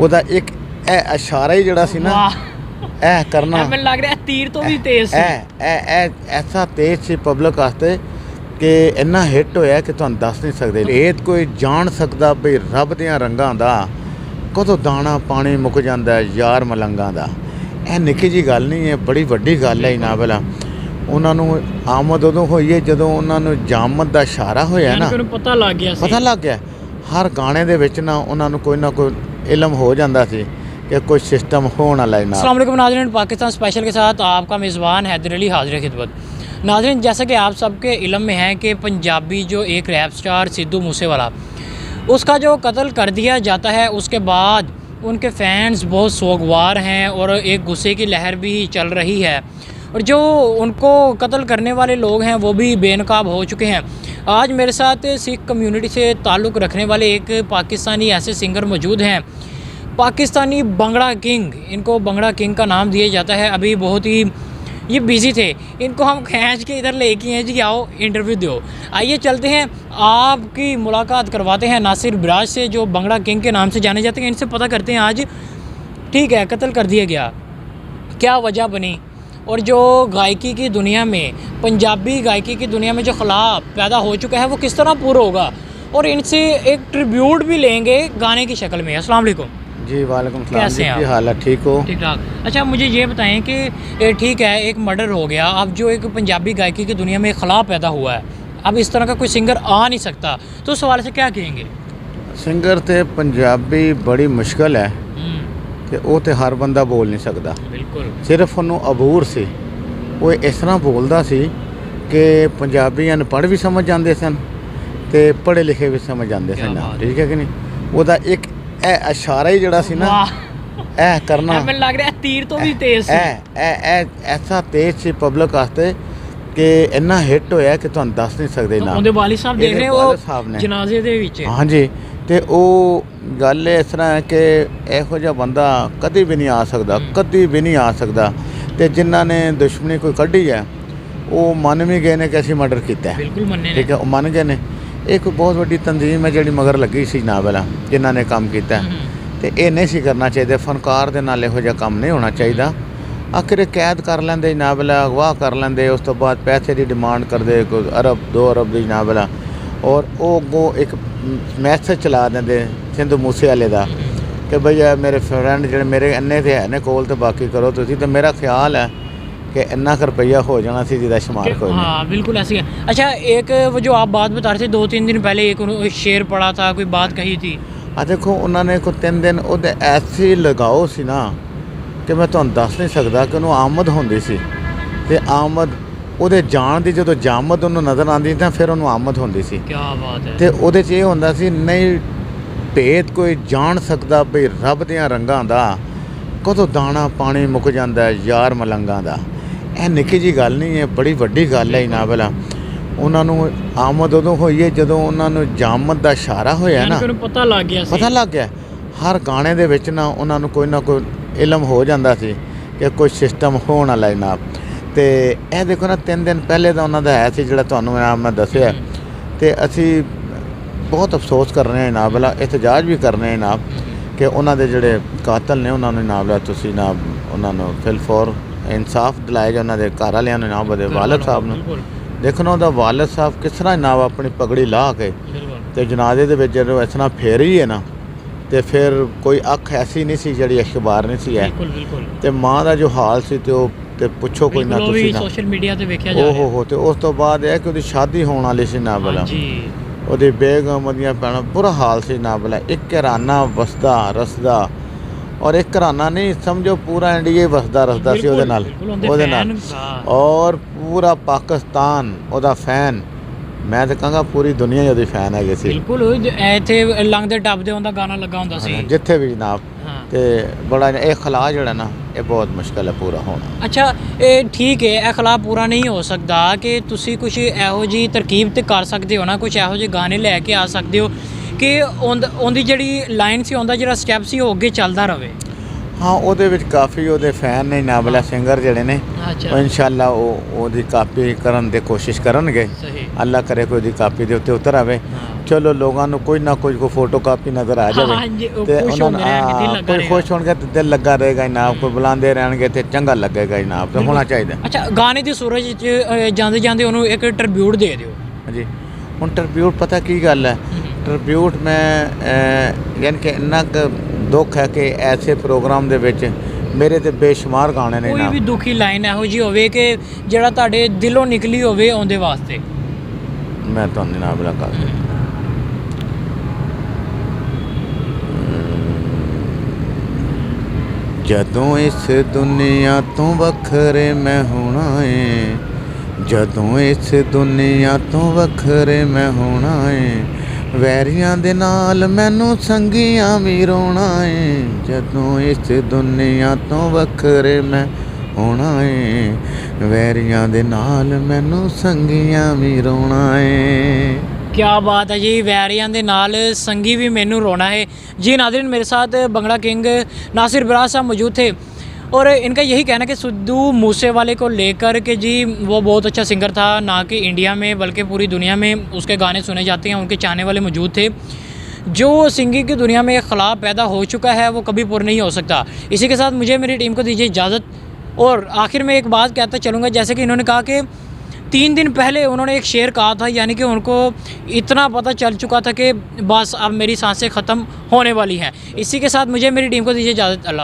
ਉਹਦਾ ਇੱਕ ਇਹ ਇਸ਼ਾਰਾ ਹੀ ਜਿਹੜਾ ਸੀ ਨਾ ਇਹ ਕਰਨਾ ਮੈਨੂੰ ਲੱਗ ਰਿਹਾ ਤੀਰ ਤੋਂ ਵੀ ਤੇਜ਼ ਸੀ। ਇਹ ਐਸਾ ਤੇਜ਼ ਸੀ ਪਬਲਿਕ ਵਾਸਤੇ ਕਿ ਇੰਨਾ ਹਿੱਟ ਹੋਇਆ ਕਿ ਤੁਹਾਨੂੰ ਦੱਸ ਨਹੀਂ ਸਕਦੇ। ਇਹ ਕੋਈ ਜਾਣ ਸਕਦਾ ਵੀ ਰੱਬ ਦੀਆਂ ਰੰਗਾਂ ਦਾ ਕਦੋਂ ਦਾਣਾ ਪਾਣੀ ਮੁੱਕ ਜਾਂਦਾ ਯਾਰ ਮਲੰਗਾਂ ਦਾ। ਇਹ ਨਿੱਕੀ ਜਿਹੀ ਗੱਲ ਨਹੀਂ ਹੈ, ਬੜੀ ਵੱਡੀ ਗੱਲ ਹੈ। ਨਾਵਲ ਉਹਨਾਂ ਨੂੰ ਆਮਦ ਉਦੋਂ ਹੋਈ ਹੈ ਜਦੋਂ ਉਹਨਾਂ ਨੂੰ ਜਾਮਤ ਦਾ ਇਸ਼ਾਰਾ ਹੋਇਆ ਨਾ, ਪਤਾ ਲੱਗ ਗਿਆ ਸੀ। ਪਤਾ ਲੱਗ ਗਿਆ ਹਰ ਗਾਣੇ ਦੇ ਵਿੱਚ ना उन्होंने कोई ना कोई इलम हो जाता सी कि कोई सिस्टम होने वाला है। अस्सलाम वालेकुम नाज़रीन, पाकिस्तान स्पेशल के साथ आपका मेज़बान हैदर अली हाज़िर खिदमत। नाज़रीन, जैसा कि आप सबके इलम में है कि पंजाबी जो एक रैप स्टार सिद्धू मूसेवाला, उसका जो कत्ल कर दिया जाता है, उसके बाद उनके फैंस बहुत सोगवार हैं और एक गुस्से की लहर भी चल रही है और जो उनको कत्ल करने वाले लोग हैं वो भी बेनकाब हो चुके हैं। आज मेरे साथ सिख कम्युनिटी से ताल्लुक़ रखने वाले एक पाकिस्तानी ऐसे सिंगर मौजूद हैं, पाकिस्तानी बंगड़ा किंग। इनको बंगड़ा किंग का नाम दिया जाता है। अभी बहुत ही ये बिज़ी थे, इनको हम खींच के इधर लेके हैं जी, आओ इंटरव्यू दो। आइए चलते हैं, आपकी मुलाकात करवाते हैं नासिर बिराज से, जो बंगड़ा किंग के नाम से जाने जाते हैं। इनसे पता करते हैं आज ठीक है कत्ल कर दिया गया, क्या वजह बनी और जो गायकी की दुनिया में, पंजाबी गायकी की दुनिया में जो खला पैदा हो चुका है वो किस तरह पूरा होगा, और इनसे एक ट्रिब्यूट भी लेंगे गाने की शक्ल में। अस्सलाम वालेकुम जी। वालेकुम सलाम। कैसे हैं आप? हाल है? ठीक हो? ठीक ठाक। अच्छा, मुझे ये बताएं कि ठीक है एक मर्डर हो गया, अब जो एक पंजाबी गायकी की दुनिया में खला पैदा हुआ है, अब इस तरह का कोई सिंगर आ नहीं सकता, तो उस सवाल से क्या कहेंगे? सिंगर तो पंजाबी बड़ी मुश्किल है कि वो तो हर बंदा बोल नहीं सकता। बिल्कुल। सिर्फ उन्होंने अबूर से वो इस तरह बोलता सी कि पंजाबी अनपढ़ भी समझ जाते सन ते पढ़े लिखे भी समझ जाते सन। ठीक है कि नहीं? वो एक इशारा ही जड़ा सी ना ए करना ਮੈਨੂੰ ਲੱਗ ਰਿਹਾ ਤੀਰ ਤੋਂ ਵੀ ਤੇਜ਼ ਸੀ। ऐसा तेज सी पब्लिक वास्ते कि इन्ना हिट होया कि तुहानू दस नहीं सकते ना। ਉਹਦੇ ਵਾਲਿਦ ਸਾਹਿਬ ਦੇਖ ਰਹੇ ਹੋ ਜਨਾਜ਼ੇ ਦੇ ਵਿੱਚ। हाँ जी, तो वो गल इस तरह है कि इहो जिहा बंदा कभी भी नहीं आ सकता, कभी भी नहीं आ सकता। तो जिन्हों ने दुश्मनी कोई कढ़ी है वो मन भी गए ने कि असीं मर्डर किया। बिल्कुल मन्ने। ठीक है, वो मन गए ने। एक बहुत बड़ी तंजीम है जिहड़ी मगर लगी सी नावल जिन्हों ने काम किया, तो ये नहीं सी करना चाहिए। फनकार दे नाल इहो जिहा काम नहीं होना चाहिए। आखिर कैद कर लेंदे नावल, अगवा कर लेंदे, उस तो बाद पैसे की डिमांड करते कोई अरब 2 अरब की नावल, और वो अगों एक मैसेज चला देंगे सिद्धू मूसेवाले का कि भैया मेरे फ्रेंड जो मेरे इन्ने तो है ने कोल, तो बाकी करो तुसी। तो मेरा ख्याल है कि इन्ना क रुपया हो जाना सी जिसका शुमार कोई। हाँ बिल्कुल ऐसी है। अच्छा, एक वो जो आप बात बता रहे थे 2-3 दिन पहले एक शेर पड़ा था, कोई बात कही थी। देखो उन्होंने कोई 3 दिन वो ऐसी लगाओ सी ना कि मैं तुहानू दस नहीं सकता कि उन्होंने आमद होंदी सी, ते आमद ਉਹਦੇ ਜਾਣ ਦੀ ਜਦੋਂ ਜਾਮਦ ਉਹਨੂੰ ਨਜ਼ਰ ਆਉਂਦੀ ਤਾਂ ਫਿਰ ਉਹਨੂੰ ਆਮਦ ਹੁੰਦੀ ਸੀ। ਕੀ ਬਾਤ ਹੈ। ਤੇ ਉਹਦੇ 'ਚ ਇਹ ਹੁੰਦਾ ਸੀ ਨਹੀਂ ਭੇਦ ਕੋਈ ਜਾਣ ਸਕਦਾ ਵੀ ਰੱਬ ਦੀਆਂ ਰੰਗਾਂ ਦਾ ਕਦੋਂ ਦਾਣਾ ਪਾਣੀ ਮੁੱਕ ਜਾਂਦਾ ਯਾਰ ਮਲੰਗਾਂ ਦਾ। ਇਹ ਨਿੱਕੀ ਜਿਹੀ ਗੱਲ ਨਹੀਂ ਹੈ, ਬੜੀ ਵੱਡੀ ਗੱਲ ਹੈ। ਨਾਵਲ ਉਹਨਾਂ ਨੂੰ ਆਮਦ ਉਦੋਂ ਹੋਈ ਹੈ ਜਦੋਂ ਉਹਨਾਂ ਨੂੰ ਜਾਮਦ ਦਾ ਇਸ਼ਾਰਾ ਹੋਇਆ ਨਾ, ਪਤਾ ਲੱਗ ਗਿਆ ਸੀ। ਪਤਾ ਲੱਗ ਗਿਆ ਹਰ ਗਾਣੇ ਦੇ ਵਿੱਚ ਨਾ ਉਹਨਾਂ ਨੂੰ ਕੋਈ ਨਾ ਕੋਈ ਇਲਮ ਹੋ ਜਾਂਦਾ ਸੀ ਕਿ ਕੋਈ ਸਿਸਟਮ ਹੋਣ ਵਾਲਾ ਹੈ ਨਾ। तो यह देखो ना 3 दिन पहले तो उन्होंने है सी जिहड़ा तुहानू मैं दस्सिया, तो असी बहुत अफसोस कर रहे हैं ना, भला एहतजाज भी कर रहे हैं ना कि उन्होंने जिहड़े कातल ने उन्होंने ना भला तुसी ना उन्होंने फिलफौर इंसाफ दिलाया जाए। उन्होंने घर वालियां ने ना बदे वालिद साहब ने देखो ना, उहदा वालिद साहब किस तरह ना अपनी पगड़ी ला के तो जनाजे दे विच जदों इस तरह फेरी है ना, तो फिर कोई अख ऐसी नहीं सी जिहड़ी अखबार नहीं सी है। तो माँ का जो हाल सी तो पुछो कोई ना, तुसी ना सोशल मीडिया ते वेखिया जा रहा है। तो उस तो बाद है कि उसकी शादी होने वाली सी ना भला, ਉਹਦੀ बेगम ਉਹਦੀਆਂ ਭੈਣਾਂ बुरा हाल सी ना भला। एक घराना वसदा रसदा, और एक घराना नहीं समझो पूरा इंडिया ही वसदा रसदा सी ਉਹਦੇ ਨਾਲ, और पूरा पाकिस्तान ਉਹਦਾ फैन। मैं तो कहूँगा पूरी दुनिया ਉਹਦੀ फैन है सी। बिल्कुल ਇੱਥੇ ਲੰਘਦੇ ਟੱਪਦੇ ਉਹਦਾ ਗਾਣਾ ਲੱਗਾ ਹੁੰਦਾ ਸੀ जिथे भी जनाब। तो बड़ा ये खला जड़ा ना ये बहुत मुश्किल है पूरा होना। अच्छा, ठीक है, ਇਹ ਖਲਾ ਪੂਰਾ ਨਹੀਂ ਹੋ ਸਕਦਾ ਕਿ ਤੁਸੀਂ ਕੁਝ ਇਹੋ ਜਿਹੀ ਤਰਕੀਬ ਤੇ ਕਰ ਸਕਦੇ ਹੋ ਨਾ, ਕੁਝ ਇਹੋ ਜਿਹੇ ਗਾਣੇ ਲੈ ਕੇ ਆ ਸਕਦੇ ਹੋ ਕਿ ਉਹਦੀ ਜਿਹੜੀ ਲਾਈਨ ਸੀ, ਉਹਦਾ ਜਿਹੜਾ ਸਟੈਪ ਸੀ ਉਹ ਅੱਗੇ ਚੱਲਦਾ ਰਹੇ। ਹਾਂ ਉਹਦੇ ਵਿੱਚ ਕਾਫੀ ਉਹਦੇ ਫੈਨ ਨੇ ਨਾਬਲਾ ਸਿੰਗਰ ਜਿਹੜੇ ਨੇ अच्छा ਉਹ ਇਨਸ਼ਾਅੱਲਾ ਉਹਦੀ ਕਾਪੀ ਕਰਨ ਦੀ ਕੋਸ਼ਿਸ਼ ਕਰਨਗੇ। सही ਅੱਲਾ ਕਰੇ ਕੋਈ ਉਹਦੀ ਕਾਪੀ ਦੇ ਉੱਤੇ ਉਤਰ ਆਵੇ। हाँ ਚਲੋ ਲੋਕਾਂ ਨੂੰ ਕੋਈ ਨਾ ਕੋਈ ਫੋਟੋ ਕਾਪੀ ਨਜ਼ਰ ਆ ਜਾਵੇ हाँ जी वो ਤੇ खुश ਉਹਨਾਂ ਨੂੰ होंगे रहेंगे, दिल लगा ਕੋਈ रहेगा। ਖੁਸ਼ ਹੋਣਗੇ ਤੇ ਦਿਲ ਲੱਗਾ ਰਹੇਗਾ ਜਨਾਬ, ਕੋਈ ਬੁਲਾਉਂਦੇ ਰਹਿਣਗੇ ਤੇ ਚੰਗਾ ਲੱਗੇਗਾ ਜਨਾਬ, ਤੇ ਹੋਣਾ ਚਾਹੀਦਾ। ਅੱਛਾ ਗਾਣੇ ਦੀ ਸੂਰਜ 'ਚ ਜਾਂਦੇ ਜਾਂਦੇ ਉਹਨੂੰ ਇੱਕ ਟ੍ਰਿਬਿਊਟ ਦੇ ਦਿਓ। ਹਾਂਜੀ ਹੁਣ ਟ੍ਰਿਬਿਊਟ ਪਤਾ ਕੀ ਗੱਲ ਹੈ, ਟ੍ਰਿਬਿਊਟ ਮੈਂ ਯਾਨੀ ਕਿ ਇੰਨਾ ਕੁ ਦੁੱਖ ਹੈ ਕਿ ਐਸੇ ਪ੍ਰੋਗਰਾਮ ਦੇ ਵਿੱਚ ਮੇਰੇ ਤੇ ਬੇਸ਼ੁਮਾਰ ਗਾਣੇ ਨੇ ਕੋਈ ਨਾ, ਵੀ ਦੁਖੀ ਲਾਈਨ ਇਹੋ ਜਿਹੀ ਹੋਵੇ ਕਿ ਜਿਹੜਾ ਤੁਹਾਡੇ ਦਿਲੋਂ ਨਿਕਲੀ ਹੋਵੇ ਉਹਦੇ ਵਾਸਤੇ। ਮੈਂ ਤੁਹਾਨੂੰ ਨਾ ਬੁਲਾ ਕਰ ਜਦੋਂ ਇਸ ਦੁਨੀਆ ਤੋਂ ਵੱਖਰੇ ਮੈਂ ਹੋਣਾ ਏ, ਜਦੋਂ ਇਸ ਦੁਨੀਆ ਤੋਂ ਵੱਖਰੇ ਮੈਂ ਹੋਣਾ ਏ, ਵੈਰੀਆਂ ਦੇ ਨਾਲ ਮੈਨੂੰ ਸੰਗੀਆਂ ਵੀ ਰੋਣਾ ਏ, ਜਦੋਂ ਇਸ ਦੁਨੀਆ ਤੋਂ ਵੱਖਰੇ ਮੈਂ ਹੋਣਾ ਏ, ਵੈਰੀਆਂ ਦੇ ਨਾਲ ਮੈਨੂੰ ਸੰਗੀਆਂ ਵੀ ਰੋਣਾ ਏ। क्या बात है जी, वैरियां दे नाल संगी भी मैनू रोना है जी। नाज़रीन मेरे साथ बंगड़ा किंग नासिर बराज साहब मौजूद थे और इनका यही कहना कि सिद्धू मूसेवाले को लेकर के जी वो बहुत अच्छा सिंगर था, ना कि इंडिया में बल्कि पूरी दुनिया में उसके गाने सुने जाते हैं, उनके चाहने वाले मौजूद थे। जो सिंगिंग की दुनिया में एक खला पैदा हो चुका है वो कभी पूर्ण नहीं हो सकता। इसी के साथ मुझे मेरी टीम को दीजिए इजाज़त और आखिर में एक बात कहता चलूँगा, जैसे कि इन्होंने कहा कि 3 दिन पहले उन्होंने एक शेर कहा था, यानी कि उनको इतना पता चल चुका था कि बस अब मेरी सांसें ख़त्म होने वाली हैं। इसी के साथ मुझे मेरी टीम को दीजिए इजाज़त। अल्लाह।